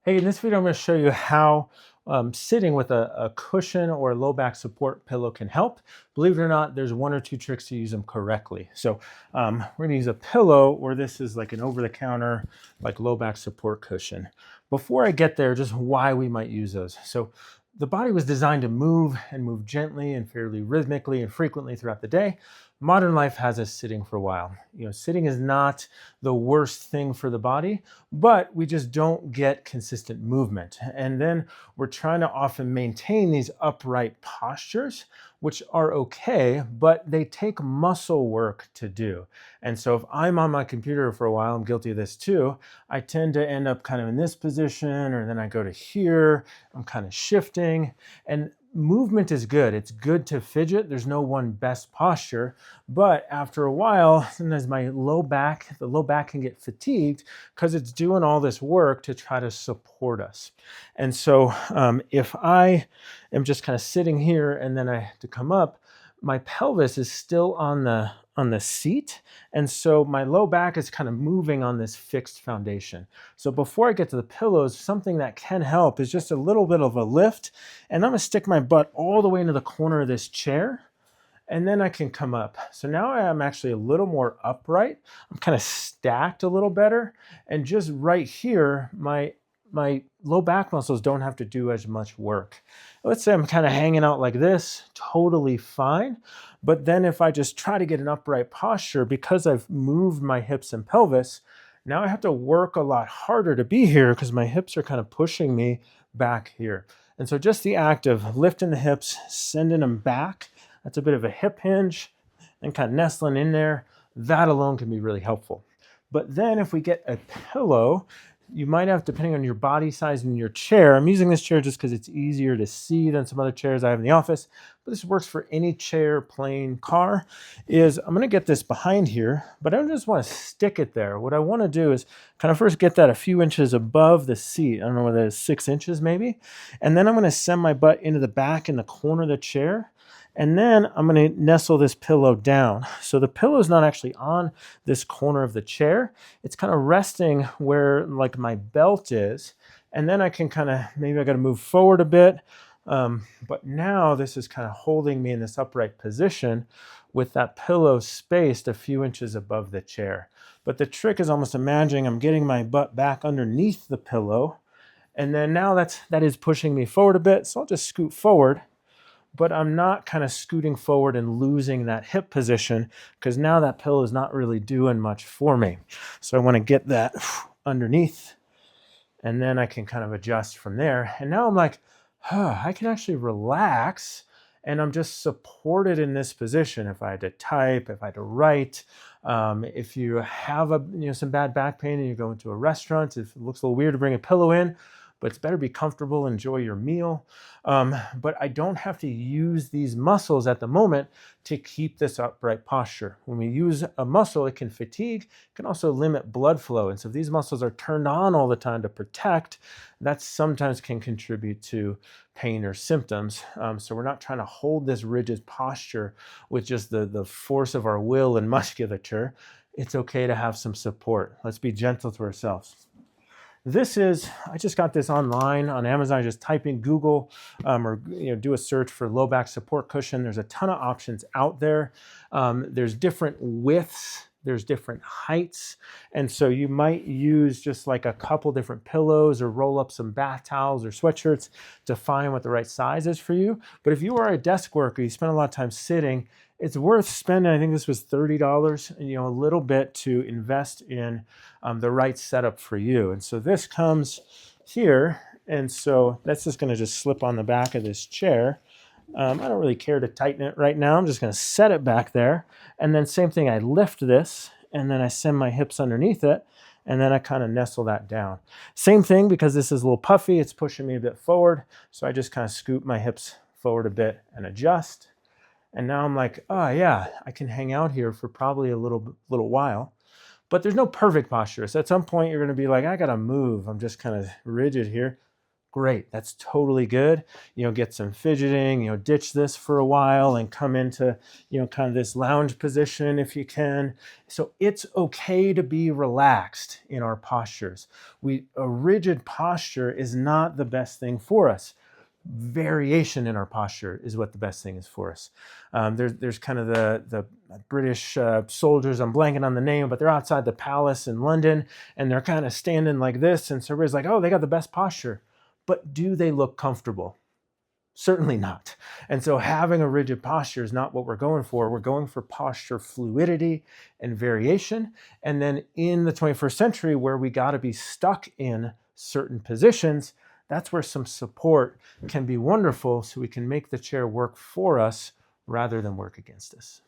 Hey, in this video, I'm going to show you how sitting with a cushion or a low back support pillow can help. Believe it or not, there's one or two tricks to use them correctly. So we're going to use a pillow, or this is like an over-the-counter, like low back support cushion. Before I get there, just why we might use those. So the body was designed to move and move gently and fairly rhythmically and frequently throughout the day. Modern life has us sitting for a while. Sitting is not the worst thing for the body, but we just don't get consistent movement. And then we're trying to often maintain these upright postures, which are okay, but they take muscle work to do. And so if I'm on my computer for a while, I'm guilty of this too, I tend to end up kind of in this position, or then I go to here, I'm kind of shifting. And movement is good. It's good to fidget. There's no one best posture, but after a while, sometimes the low back can get fatigued because it's doing all this work to try to support us. And so if I am just kind of sitting here and then I have to come up, my pelvis is still on the seat. And so my low back is kind of moving on this fixed foundation. So before I get to the pillows, something that can help is just a little bit of a lift. And I'm gonna stick my butt all the way into the corner of this chair. And then I can come up. So now I'm actually a little more upright. I'm kind of stacked a little better. And just right here, my low back muscles don't have to do as much work. Let's say I'm kind of hanging out like this, totally fine. But then if I just try to get an upright posture, because I've moved my hips and pelvis, now I have to work a lot harder to be here because my hips are kind of pushing me back here. And so just the act of lifting the hips, sending them back, that's a bit of a hip hinge and kind of nestling in there. That alone can be really helpful. But then if we get a pillow, you might have, depending on your body size and your chair, I'm using this chair just because it's easier to see than some other chairs I have in the office, but this works for any chair, plane, car, is I'm going to get this behind here, but I don't just want to stick it there. What I want to do is kind of first get that a few inches above the seat. I don't know whether it's 6 inches maybe. And then I'm going to send my butt into the back in the corner of the chair. And then I'm going to nestle this pillow down. So the pillow is not actually on this corner of the chair. It's kind of resting where like my belt is. And then I can kind of, maybe I got to move forward a bit. But now this is kind of holding me in this upright position with that pillow spaced a few inches above the chair. But the trick is almost imagining I'm getting my butt back underneath the pillow. And then now that is pushing me forward a bit. So I'll just scoot forward. But I'm not kind of scooting forward and losing that hip position because now that pillow is not really doing much for me. So I want to get that underneath, and then I can kind of adjust from there. And now I'm like, I can actually relax, and I'm just supported in this position. If I had to type, if I had to write, if you have some bad back pain and you go into a restaurant, if it looks a little weird to bring a pillow in, but it's better be comfortable, enjoy your meal. But I don't have to use these muscles at the moment to keep this upright posture. When we use a muscle, it can fatigue, it can also limit blood flow. And so if these muscles are turned on all the time to protect, that sometimes can contribute to pain or symptoms. So we're not trying to hold this rigid posture with just the force of our will and musculature. It's okay to have some support. Let's be gentle to ourselves. I just got this online on Amazon. Just type in Google or do a search for low back support cushion. There's a ton of options out there. There's different widths. There's different heights. And so you might use just like a couple different pillows or roll up some bath towels or sweatshirts to find what the right size is for you. But if you are a desk worker, you spend a lot of time sitting, it's worth spending, I think this was $30, a little bit to invest in the right setup for you. And so this comes here. And so that's just going to just slip on the back of this chair. I don't really care to tighten it right now. I'm just going to set it back there. And then same thing, I lift this and then I send my hips underneath it. And then I kind of nestle that down. Same thing, because this is a little puffy, it's pushing me a bit forward. So I just kind of scoot my hips forward a bit and adjust. And now I'm like, oh yeah, I can hang out here for probably a little while. But there's no perfect posture. So at some point you're going to be like, I got to move. I'm just kind of rigid here. great. That's totally good. Get some fidgeting, ditch this for a while and come into, kind of this lounge position if you can. So it's okay to be relaxed in our postures. A rigid posture is not the best thing for us. Variation in our posture is what the best thing is for us. There's kind of the British soldiers, I'm blanking on the name, but they're outside the palace in London and they're kind of standing like this. And so everybody's like, oh, they got the best posture. But do they look comfortable? Certainly not. And so having a rigid posture is not what we're going for. We're going for posture fluidity and variation. And then in the 21st century, where we got to be stuck in certain positions, that's where some support can be wonderful so we can make the chair work for us rather than work against us.